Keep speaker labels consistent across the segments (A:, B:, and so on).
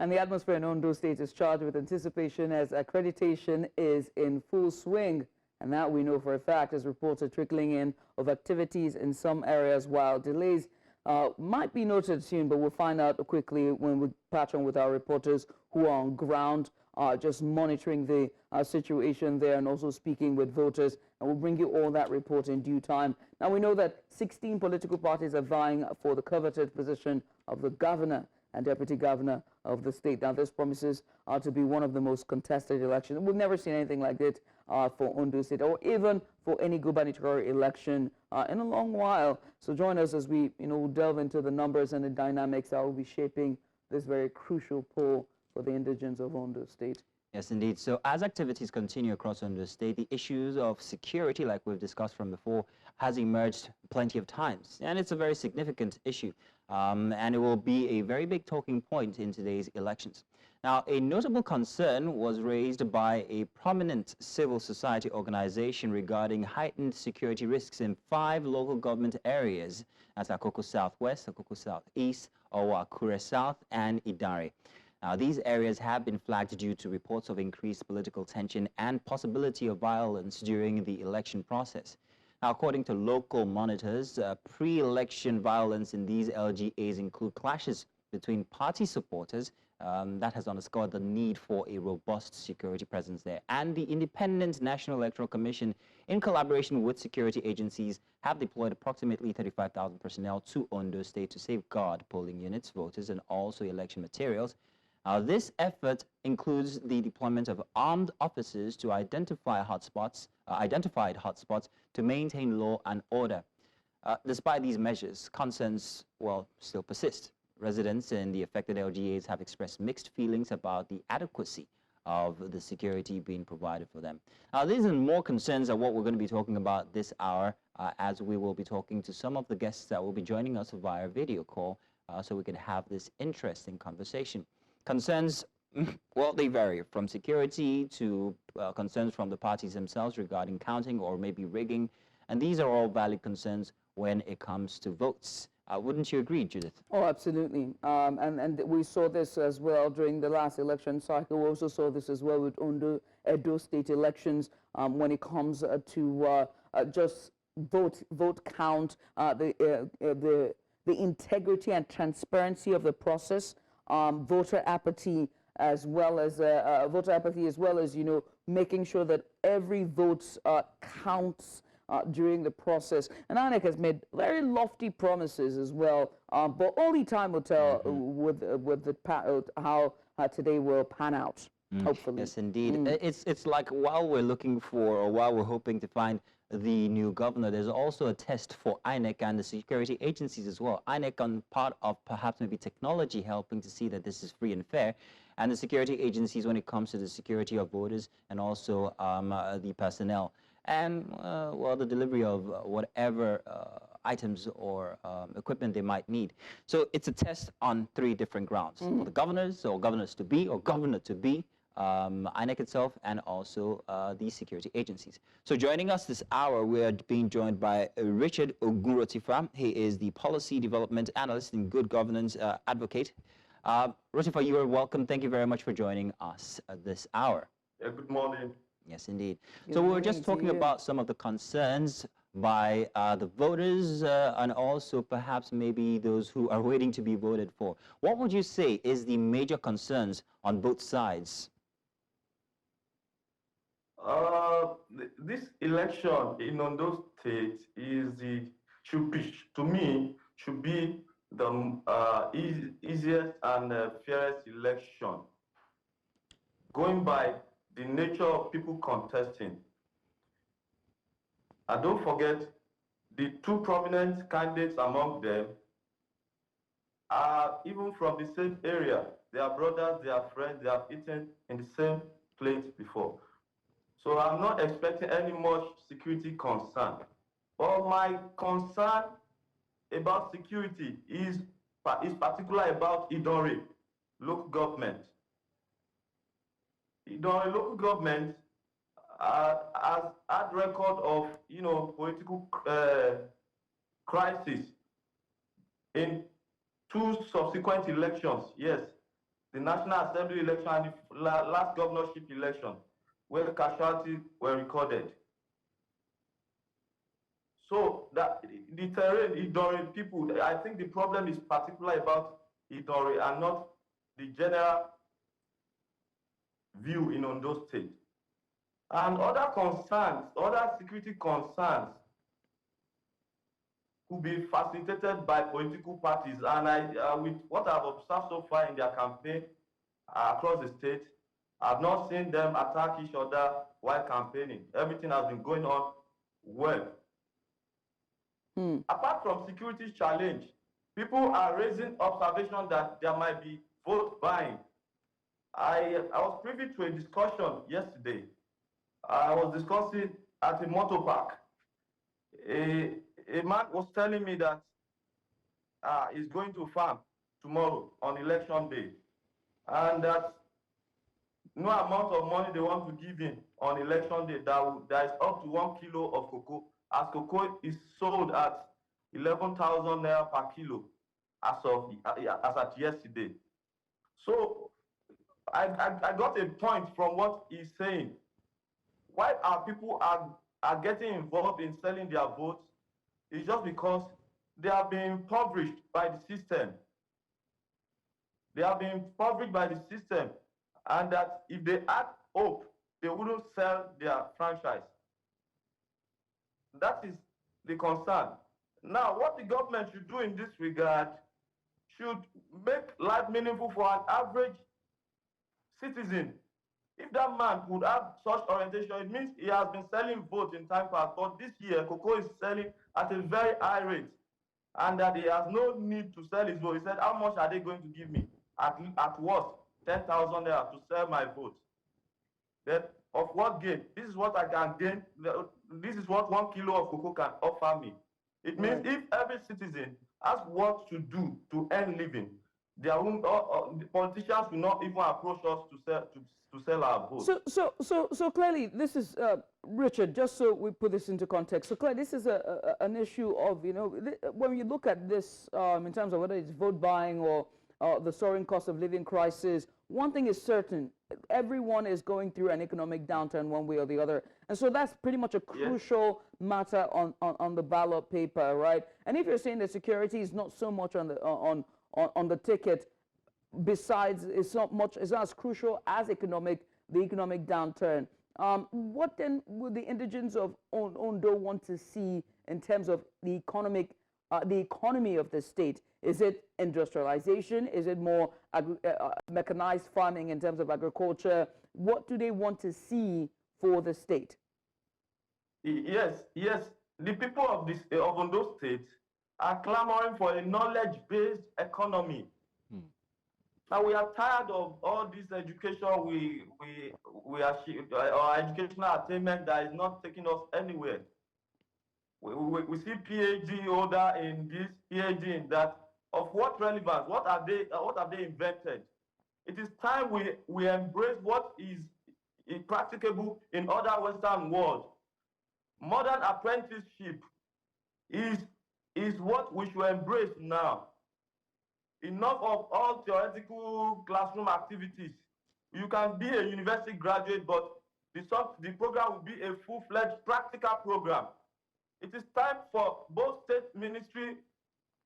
A: And the atmosphere in Ondo State is charged with anticipation as accreditation is in full swing. And that we know for a fact, as reports are trickling in of activities in some areas, while delays might be noted soon, but we'll find out quickly when we patch on with our reporters who are on ground, just monitoring the situation there and also speaking with voters. And we'll bring you all that report in due time. Now, we know that 16 political parties are vying for the coveted position of the governor and deputy governor of the state. Now, this promises to be one of the most contested elections. We've never seen anything like it for Ondo State, or even for any gubernatorial election in a long while. So join us as we, delve into the numbers and the dynamics that will be shaping this very crucial poll for the indigents of Ondo State.
B: Yes, indeed. So as activities continue across Ondo State, the issues of security, like we've discussed from before, has emerged plenty of times. And it's a very significant issue. And it will be a very big talking point in today's elections. Now, a notable concern was raised by a prominent civil society organization regarding heightened security risks in 5 local government areas. That's Akoko Southwest, Akoko Southeast, Akure South, and Idare. Now, these areas have been flagged due to reports of increased political tension and possibility of violence during the election process. Now, according to local monitors, pre-election violence in these LGAs include clashes between party supporters. That has underscored the need for a robust security presence there. And the Independent National Electoral Commission, in collaboration with security agencies, have deployed approximately 35,000 personnel to Ondo State to safeguard polling units, voters, and also election materials. This effort includes the deployment of armed officers to identified hotspots to maintain law and order. Despite these measures, concerns, still persist. Residents in the affected LGAs have expressed mixed feelings about the adequacy of the security being provided for them. These and more concerns are what we're going to be talking about this hour, as we will be talking to some of the guests that will be joining us via video call, so we can have this interesting conversation. Concerns, they vary from security to concerns from the parties themselves regarding counting or maybe rigging. And these are all valid concerns when it comes to votes. Wouldn't you agree, Judith?
A: Oh, absolutely. And we saw this as well during the last election cycle. We also saw this as well with Ondo State elections when it comes to just vote count, the integrity and transparency of the process. Voter apathy as well as making sure that every vote counts during the process. And INEC has made very lofty promises as well, but only time will tell how today will pan out. Hopefully.
B: Yes, indeed. It's like while we're looking for, or while we're hoping to find the new governor, there's also a test for INEC and the security agencies as well. INEC on part of perhaps maybe technology helping to see that this is free and fair, and the security agencies when it comes to the security of voters and also the personnel and the delivery of whatever items or equipment they might need. So it's a test on 3 different grounds: for the governors or governors to be or governor to be, INEC itself, and also the security agencies. So joining us this hour, we are being joined by Richard Ogunrotifa. He is the Policy Development Analyst and Good Governance Advocate. Rotifa, you are welcome. Thank you very much for joining us this hour.
C: Yeah, good morning.
B: Yes, indeed. So we were just talking about some of the concerns by the voters and also perhaps maybe those who are waiting to be voted for. What would you say is the major concerns on both sides?
C: This election in Ondo State should be the easiest and fairest election, going by the nature of people contesting. And don't forget, the 2 prominent candidates among them are even from the same area. They are brothers, they are friends, they have eaten in the same plate before. So I'm not expecting any much security concern. But my concern about security is particular about Idore local government. Idore local government has had record of political crisis in 2 subsequent elections. Yes, the National Assembly election and the last governorship election, where casualties were recorded. So that the terrain, Idori people, I think the problem is particularly about Idori and not the general view in Ondo State. And other concerns, other security concerns could be facilitated by political parties. And with what I've observed so far in their campaign across the state, I've not seen them attack each other while campaigning. Everything has been going on well. Apart from security challenge, people are raising observation that there might be vote buying. I was privy to a discussion yesterday. I was discussing at a motor park. A man was telling me that he's going to farm tomorrow on election day, and that no amount of money they want to give him on election day, that is up to 1 kilo of cocoa, as cocoa is sold at 11,000 naira per kilo as at yesterday. So I got a point from what he's saying. Why our people are getting involved in selling their votes is just because they are being impoverished by the system. They are being impoverished by the system, and that if they had hope, they wouldn't sell their franchise. That is the concern. Now, what the government should do in this regard should make life meaningful for an average citizen. If that man would have such orientation, it means he has been selling votes in time past, but this year, cocoa is selling at a very high rate, and that he has no need to sell his vote. He said, how much are they going to give me? At worst, 10,000 naira to sell my vote. Then, of what gain? This is what I can gain. This is what 1 kilo of cocoa can offer me. It means if every citizen has what to do to earn living, the politicians will not even approach us to sell our votes.
A: So clearly, this is Richard. Just so we put this into context. So clearly, this is an issue of, you know, when you look at this in terms of whether it's vote buying or the soaring cost of living crisis. One thing is certain: everyone is going through an economic downturn one way or the other, and so that's pretty much a crucial matter on the ballot paper, right? And if you're saying that security is not so much on the ticket, besides it's not as crucial as the economic downturn. What then would the indigents of Ondo want to see in terms of the economy of the state? Is it industrialization? Is it more mechanized farming in terms of agriculture? What do they want to see for the state?
C: Yes. The people of Ondo State are clamoring for a knowledge-based economy. Now we are tired of all this education we achieve, our educational attainment that is not taking us anywhere. We see PhD holder in this, PhD in that. Of what relevance? What have they invented? It is time we embrace what is impracticable in other Western world. Modern apprenticeship is what we should embrace now. Enough of all theoretical classroom activities. You can be a university graduate, but the program will be a full-fledged practical program. It is time for both state ministry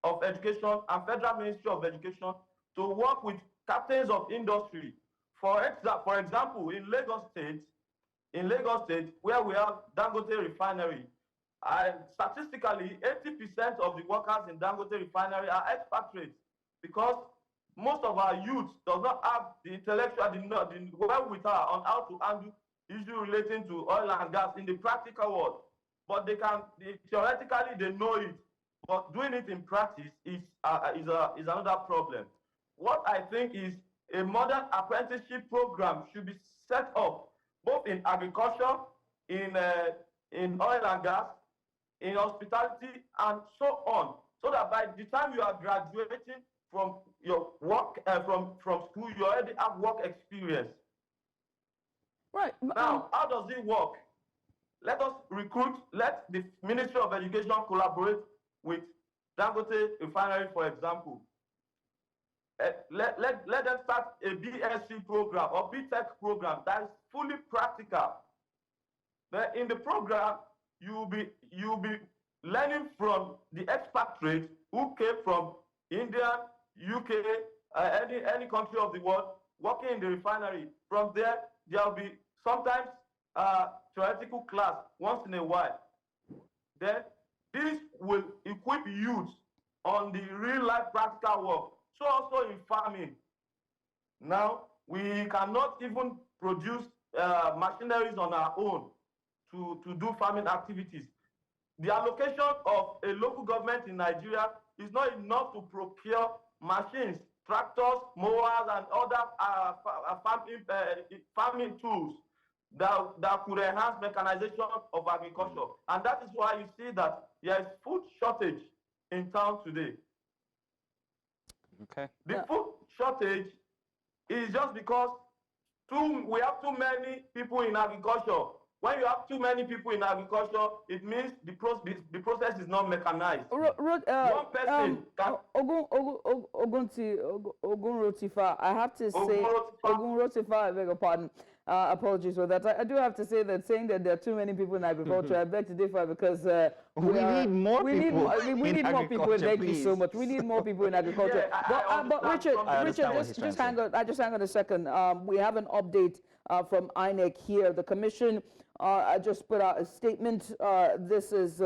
C: of education and federal ministry of education to work with captains of industry. For example, in Lagos State, where we have Dangote refinery, statistically, 80% of the workers in Dangote refinery are expatriates, because most of our youth does not have the intellectual, the wherewithal on how to handle issues relating to oil and gas in the practical world. But theoretically they know it, but doing it in practice is another problem. What I think is a modern apprenticeship program should be set up both in agriculture, in oil and gas, in hospitality, and so on, so that by the time you are graduating from your work, from school, you already have work experience.
A: Right.
C: Now, how does it work? Let us let the Ministry of Education collaborate with Dangote refinery, for example. let them start a BSc program or BTech program that is fully practical. Then in the program, you'll be learning from the expatriates who came from India, UK, any country of the world, working in the refinery. From there, there'll be sometimes theoretical class once in a while. Then this will equip youth on the real-life practical work. So also in farming. Now, we cannot even produce machineries on our own to do farming activities. The allocation of a local government in Nigeria is not enough to procure machines, tractors, mowers, and other farming tools that could enhance mechanization of agriculture. And that is why you see that there is food shortage in town today.
B: Okay.
C: The food shortage is just because we have too many people in agriculture. When you have too many people in agriculture, it means the process is not mechanized. One person can...
A: Ogun Rotifa, I have to say, Ogun Rotifa, I beg your pardon. Apologies for that. I do have to say that saying that there are too many people in agriculture, I beg to differ because
B: we need more people.
A: We need more people. Thank you so much. We need more people in agriculture.
C: Yeah,
A: but Richard, just hang on. Just hang on a second. We have an update from INEC here. The commission I just put out a statement. This is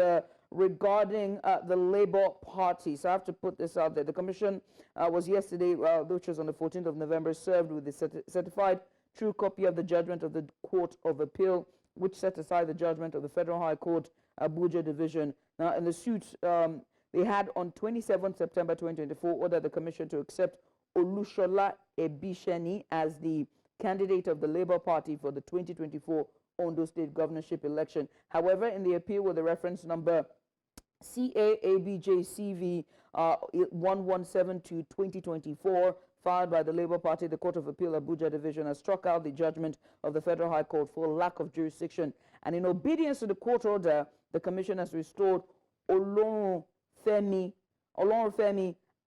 A: regarding the Labour Party. So I have to put this out there. The commission was yesterday, which was on the 14th of November, served with the certified true copy of the judgment of the Court of Appeal, which set aside the judgment of the Federal High Court, Abuja Division. Now, in the suit, they had on 27 September 2024 ordered the commission to accept Olushola Ebisheni as the candidate of the Labour Party for the 2024 Ondo State governorship election. However, in the appeal with the reference number CAABJCV 1172-2024, filed by the Labour Party, the Court of Appeal Abuja Division has struck out the judgment of the Federal High Court for lack of jurisdiction. And in obedience to the court order, the Commission has restored Olorunfemi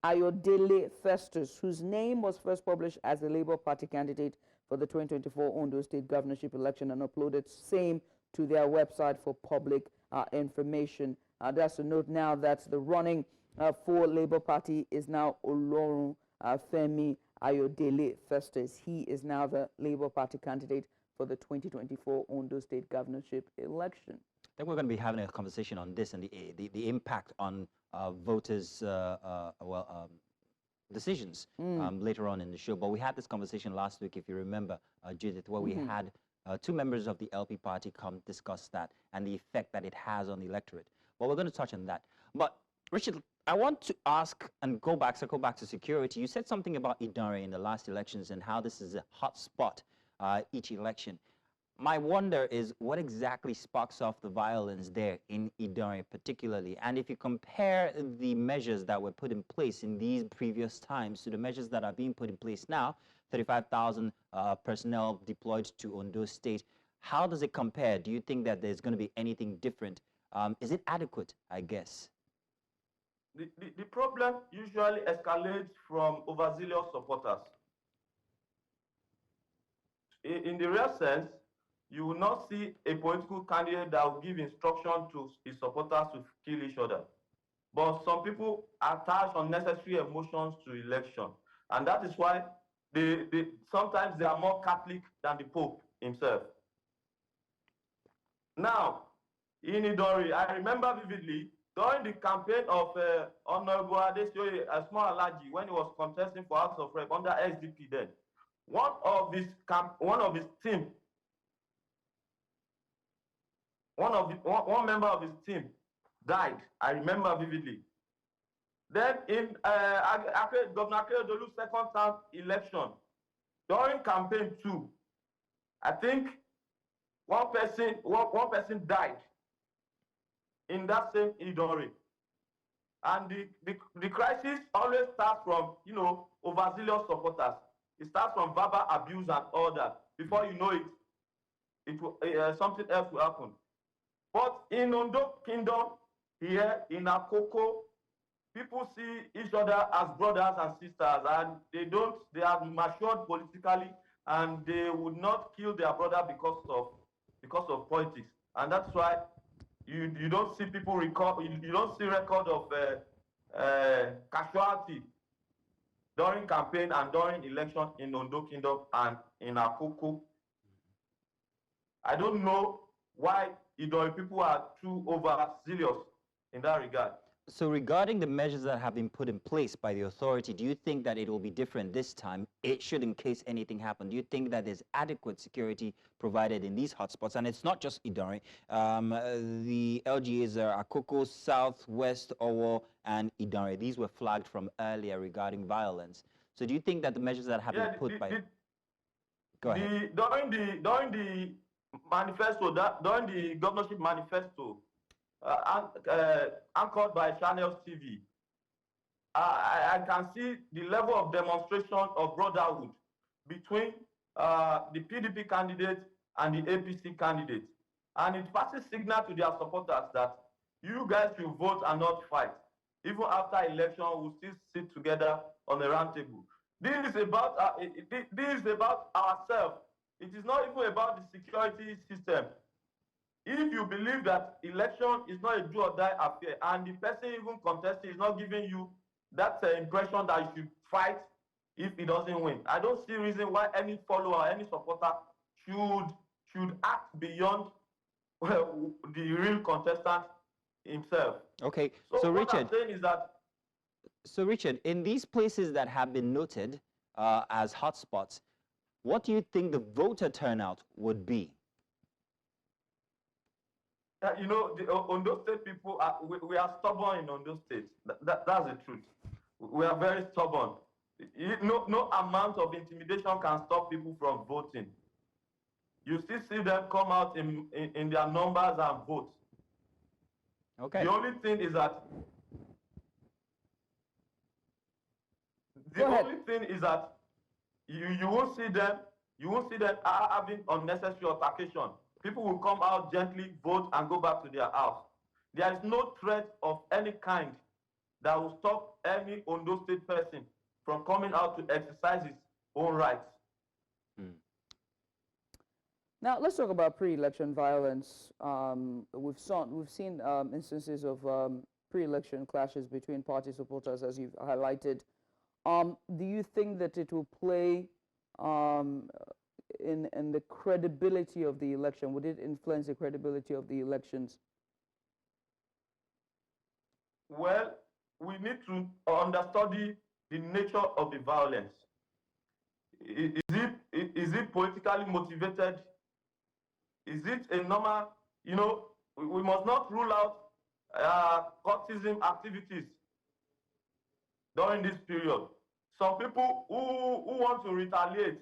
A: Ayodele Festus, whose name was first published as the Labour Party candidate for the 2024 Ondo State governorship election and uploaded same to their website for public information. That's a note now that the running for Labour Party is now Olorunfemi Ayodele Festus. He is now the Labour Party candidate for the 2024 Ondo State governorship election.
B: I think we're going to be having a conversation on this and the impact on voters' decisions later on in the show. But we had this conversation last week, if you remember, Judith, where we had two members of the LP party come discuss that and the effect that it has on the electorate. Well, we're going to touch on that. But Richard, I want to ask and circle back to security. You said something about Idare in the last elections and how this is a hot spot each election. My wonder is what exactly sparks off the violence there in Idare particularly? And if you compare the measures that were put in place in these previous times to the measures that are being put in place now, 35,000 personnel deployed to Ondo State, how does it compare? Do you think that there's going to be anything different? Is it adequate, I guess?
C: The problem usually escalates from overzealous supporters. In the real sense, you will not see a political candidate that will give instruction to his supporters to kill each other. But some people attach unnecessary emotions to election. And that is why sometimes they are more Catholic than the Pope himself. Now, in Idori, I remember vividly, during the campaign of Honorable Adesoye Asmo-Alaji, when he was contesting for House of Rep under SDP then, one member of his team died. I remember vividly. Then in Governor Akeredolu's second term election, during campaign 2, I think one person died in that same Idori. And the crisis always starts from, overzealous supporters. It starts from verbal abuse and all that. Before you know it, something else will happen. But in Ondo Kingdom, here in Akoko, people see each other as brothers and sisters, and they are matured politically, and they would not kill their brother because of politics. And that's why you don't see people you don't see record of casualty during campaign and during election in Ondo Kingdom and in Akoko. I don't know why Idori people are too overzealous in that regard.
B: So regarding the measures that have been put in place by the authority, do you think that it will be different this time? It should, in case anything happens. Do you think that there's adequate security provided in these hotspots? And it's not just Idori. The LGAs are Akoko, South, West, Owo, and Idori. These were flagged from earlier regarding violence. So do you think that the measures that have been put by... Go ahead.
C: During the manifesto, during the governorship manifesto, anchored by Channels TV, I can see the level of demonstration of brotherhood between the PDP candidate and the APC candidate. And it passes signal to their supporters that you guys should vote and not fight. Even after election, we'll still sit together on the round table. This is about ourselves. It is not even about the security system. If you believe that election is not a do or die affair, and the person even contesting is not giving you that impression that you should fight if he doesn't win, I don't see reason why any follower, any supporter should act beyond the real contestant himself.
B: Okay,
C: so what
B: Richard,
C: I'm saying is that...
B: So Richard, in these places that have been noted as hotspots, what do you think the voter turnout would be?
C: You know, the Ondo State people, we are stubborn in Ondo State. That's the truth. We are very stubborn. No amount of intimidation can stop people from voting. You still see them come out in their numbers and vote.
B: Okay.
C: The only thing is that you won't see them having unnecessary altercation. People will come out gently, vote, and go back to their house. There is no threat of any kind that will stop any Ondo State person from coming out to exercise his own rights.
A: Now, let's talk about pre-election violence. We've seen instances of pre-election clashes between party supporters, as you've highlighted. Do you think that it will play in the credibility of the election? Would it influence the credibility of the elections?
C: Well, we need to understudy the nature of the violence. Is it politically motivated? Is it a normal, you know, we must not rule out courtism activities during this period. Some people who want to retaliate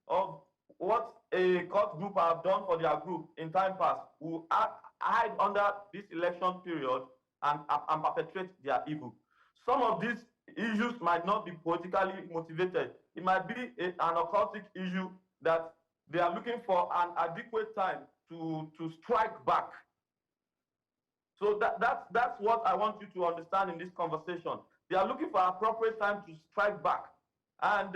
C: of what a court group have done for their group in time past will hide under this election period and perpetrate their evil. Some of these issues might not be politically motivated. It might be an occultic issue that they are looking for an adequate time to strike back. So that's what I want you to understand in this conversation. They are looking for an appropriate time to strike back. And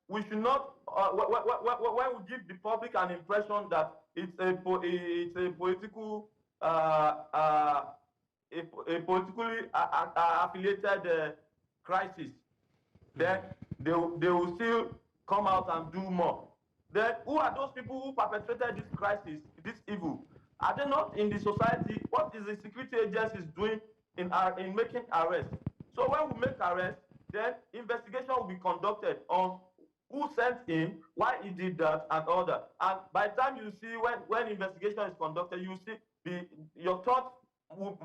C: we should not, when we give the public an impression that it's a politically affiliated crisis, then they will still come out and do more. Then who are those people who perpetrated this crisis, this evil? Are they not in the society? What is the security agencies doing in making arrests? So when we make arrests, then investigation will be conducted on who sent him, why he did that, and all that. And by the time you see when investigation is conducted, you see your thought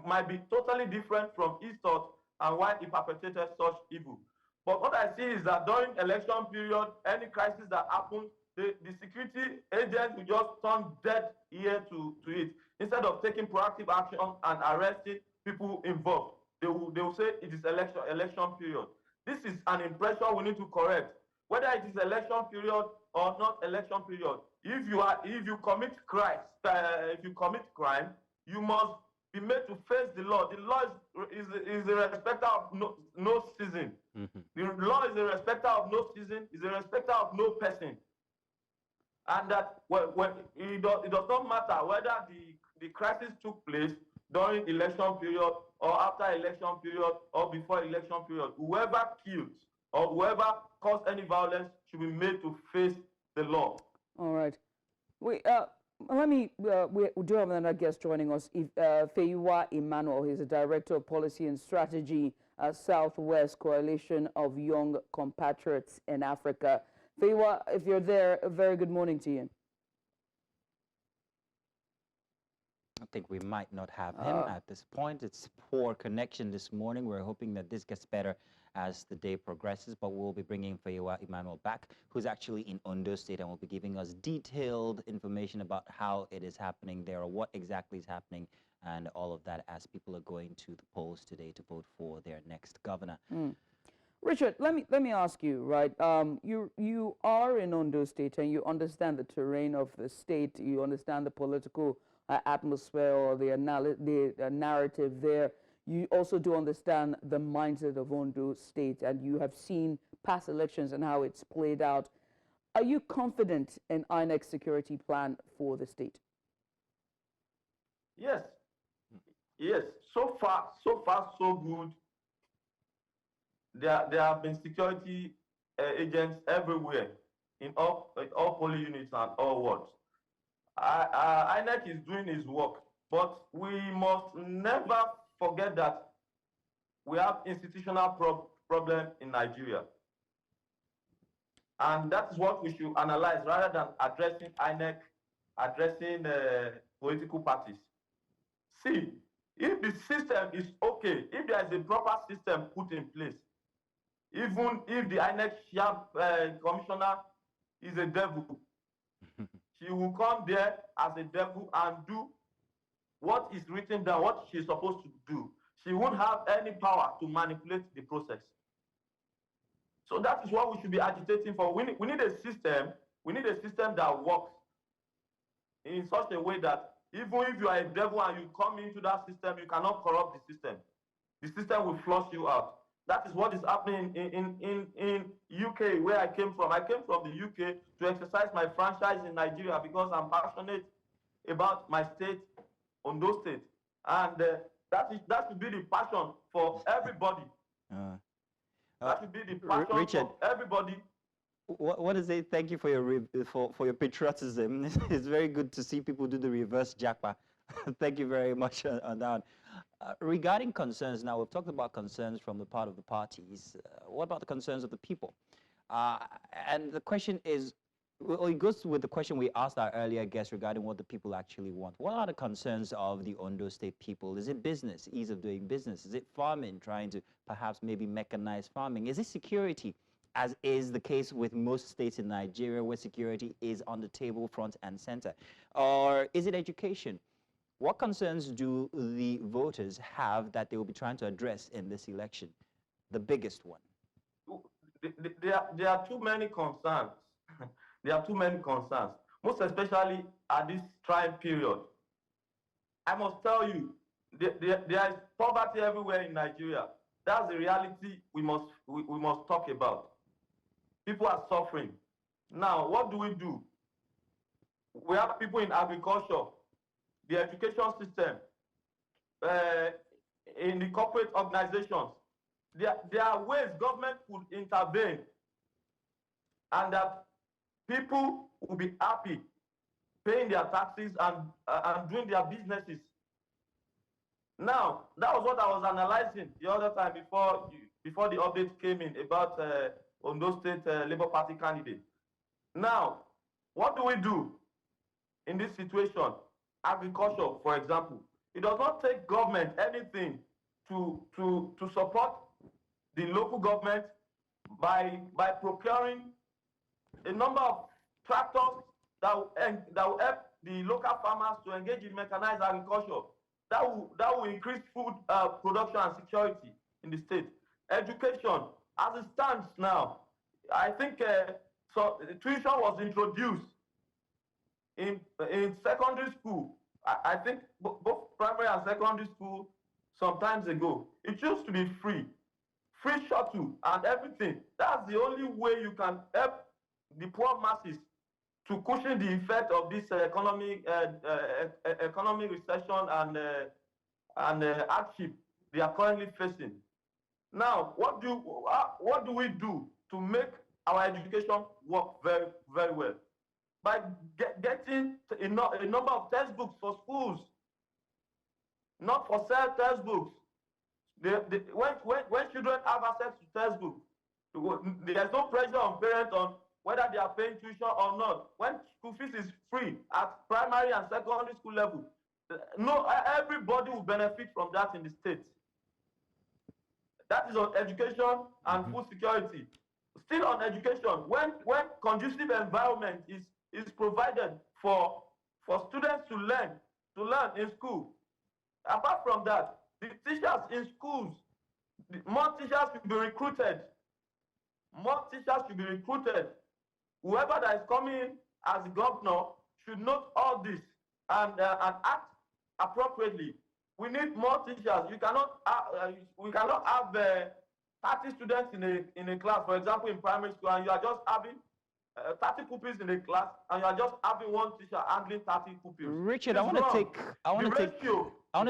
C: might be totally different from his thought and why he perpetrated such evil. But what I see is that during election period, any crisis that happens, the security agents will just turn dead ear to it. Instead of taking proactive action and arresting people involved, they will say it is election period. This is an impression we need to correct. Whether it is election period or not election period, if you commit crime, you must be made to face the law. The law is a respecter of no season. The law is a respecter of no season, is a respecter of no person. And that when it does not matter whether the crisis took place during election period or after election period or before election period. Whoever killed or whoever caused any violence should be made to face the law.
A: All right. We do have another guest joining us, Feiwa Emmanuel. He's the Director of Policy and Strategy at Southwest Coalition of Young Compatriots in Africa. Feiwa, if you're there, a very good morning to you.
B: I think we might not have him at this point. It's poor connection this morning. We're hoping that this gets better as the day progresses, but we'll be bringing Feiwa Emmanuel back, who's actually in Ondo State and will be giving us detailed information about how it is happening there, or what exactly is happening, and all of that as people are going to the polls today to vote for their next governor.
A: Richard, let me ask you, right? You are in Ondo State and you understand the terrain of the state. You understand the political atmosphere or the narrative there. You also do understand the mindset of Ondo State, and you have seen past elections and how it's played out. Are you confident in INEC's security plan for the state?
C: Yes. Yes. So far, so good. There have been security agents everywhere in all polling units and all wards. INEC is doing its work, but we must never forget that we have institutional problem in Nigeria. And that's what we should analyze rather than addressing INEC, addressing political parties. See, if the system is okay, if there is a proper system put in place, even if the INEC commissioner is a devil, she will come there as a devil and do what is written down, what she's supposed to do. She won't have any power to manipulate the process. So that is what we should be agitating for. We need a system. We need a system that works in such a way that even if you are a devil and you come into that system, you cannot corrupt the system. The system will flush you out. That is what is happening in UK, where I came from. I came from the UK to exercise my franchise in Nigeria because I'm passionate about my state, Ondo State. And that should be the passion for everybody. That should be the passion
B: Richard,
C: for everybody.
B: What is it? Thank you for your patriotism. It's very good to see people do the reverse japa. Thank you very much on that. Regarding concerns, now we've talked about concerns from the part of the parties. What about the concerns of the people? And the question is, well, it goes with the question we asked our earlier guests regarding what the people actually want. What are the concerns of the Ondo State people? Is it business, ease of doing business? Is it farming, trying to perhaps maybe mechanize farming? Is it security, as is the case with most states in Nigeria, where security is on the table, front and center? Or is it education? What concerns do the voters have that they will be trying to address in this election? The biggest one.
C: There are too many concerns. There are too many concerns, most especially at this trying period. I must tell you, there is poverty everywhere in Nigeria. That's the reality we must talk about. People are suffering. Now, what do? We have people in agriculture, the education system, in the corporate organizations. There are ways government could intervene and that people will be happy paying their taxes and doing their businesses. Now, that was what I was analyzing the other time before the update came in about Ondo State Labour Party candidate. Now, what do we do in this situation? Agriculture, for example. It does not take government anything to support the local government by procuring a number of tractors that will help the local farmers to engage in mechanized agriculture. That will increase food production and security in the state. Education, as it stands now, I think tuition was introduced in secondary school I think both primary and secondary school, some times ago, it used to be free shuttle and everything. That's the only way you can help the poor masses to cushion the effect of this economic recession and hardship they are currently facing. Now, what do we do to make our education work very, very well? By getting a number of textbooks for schools, not for sale textbooks. When children have access to textbooks, there's no pressure on parents on whether they are paying tuition or not. When school fees is free at primary and secondary school level, no, everybody will benefit from that in the state. That is on education and food security. Still on education, when conducive environment is provided for students to learn in school. Apart from that, the teachers in schools, more teachers should be recruited. More teachers should be recruited. Whoever that is coming in as governor should note all this and act appropriately. We need more teachers. We cannot have 30 students in a class, for example, in primary school, and you are just having 30 pupils in a class, and you are just having one teacher handling 30 pupils.
B: Richard, I want to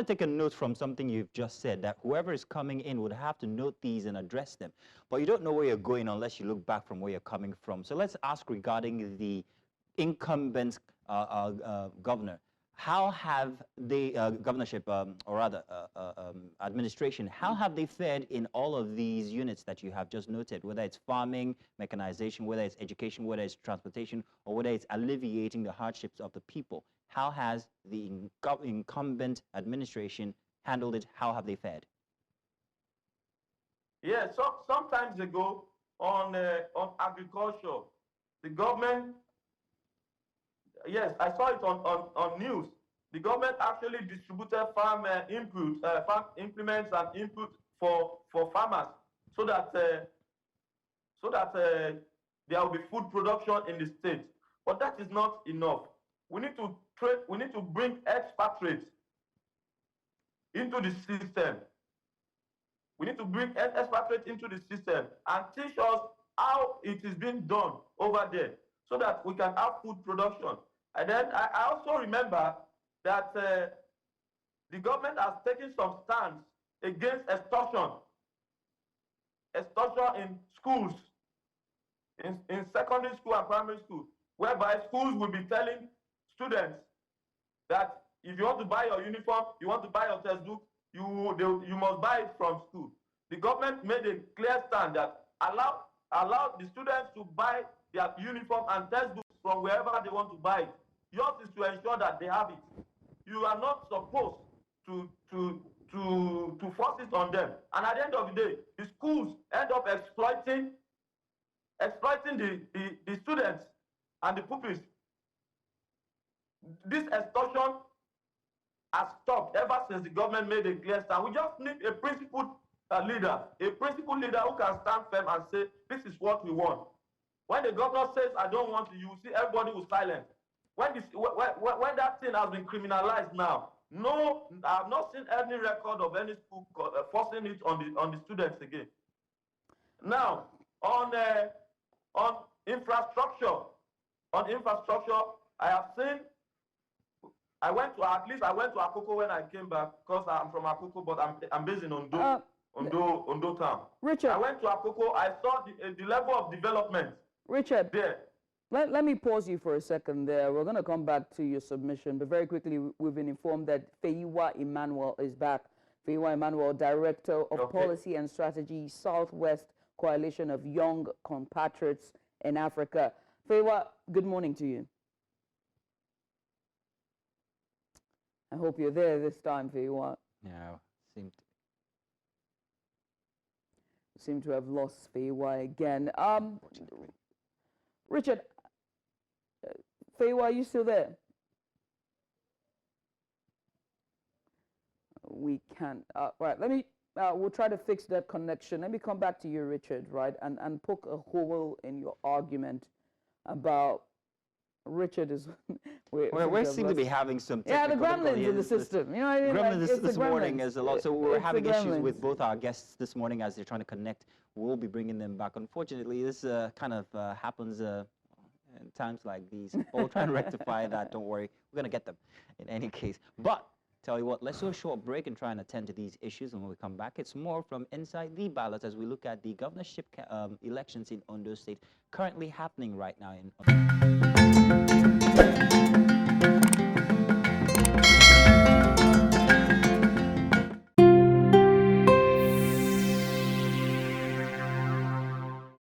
B: take a note from something you've just said, that whoever is coming in would have to note these and address them. But you don't know where you're going unless you look back from where you're coming from. So let's ask regarding the incumbent governor. How have they, governorship, or rather administration, how have they fared in all of these units that you have just noted, whether it's farming, mechanization, whether it's education, whether it's transportation, or whether it's alleviating the hardships of the people? How has the incumbent administration handled it? How have they fared?
C: Yeah, some times ago on agriculture, the government, yes, I saw it on news. The government actually distributed farm farm implements and input for farmers so that there will be food production in the state. But that is not enough. We need to bring expatriates into the system. We need to bring expatriates into the system and teach us how it is being done over there so that we can have food production. And then I also remember that the government has taken some stance against extortion in schools, in secondary school and primary school, whereby schools will be telling students that if you want to buy your uniform, you want to buy your textbook, you must buy it from school. The government made a clear stand that allow the students to buy their uniform and textbooks from wherever they want to buy it. Yours is to ensure that they have it. You are not supposed to force it on them. And at the end of the day, the schools end up exploiting the students and the pupils. This extortion has stopped ever since the government made a clear stand. We just need a principled leader who can stand firm and say, this is what we want. When the governor says, I don't want to, you will see everybody will silence. When that thing has been criminalized now, no, I have not seen any record of any school forcing it on the students again. Now, on infrastructure, I went to Akoko when I came back, because I'm from Akoko, but I'm based in Ondo town.
A: Richard,
C: I went to Akoko. I saw the level of development.
A: Richard,
C: there.
A: Let me pause you for a second there. We're going to come back to your submission, but very quickly, we've been informed that Feiwa Emmanuel is back. Feiwa Emmanuel, Director of Policy and Strategy, Southwest Coalition of Young Compatriots in Africa. Feiwa, good morning to you. I hope you're there this time, Feiwa.
B: No,
A: seem to have lost Feiwa again. Richard, Feiwa, are you still there? We can't. Right, let me, we'll try to fix that connection. Let me come back to you, Richard, right, and poke a hole in your argument about Richard is.
B: We seem to be having some
A: yeah, the
B: technical
A: gremlins in the system. You know what I mean?
B: Gremlins
A: Like,
B: this morning
A: gremlins.
B: is a lot. So we're having issues
A: gremlins.
B: with both our guests this morning as they're trying to connect. We'll be bringing them back. Unfortunately, this kind of happens in times like these. But we'll try and rectify that. Don't worry. We're going to get them in any case. But tell you what, let's do a short break and try and attend to these issues. And when we come back, it's more from inside the ballot as we look at the governorship elections in Ondo State currently happening right now in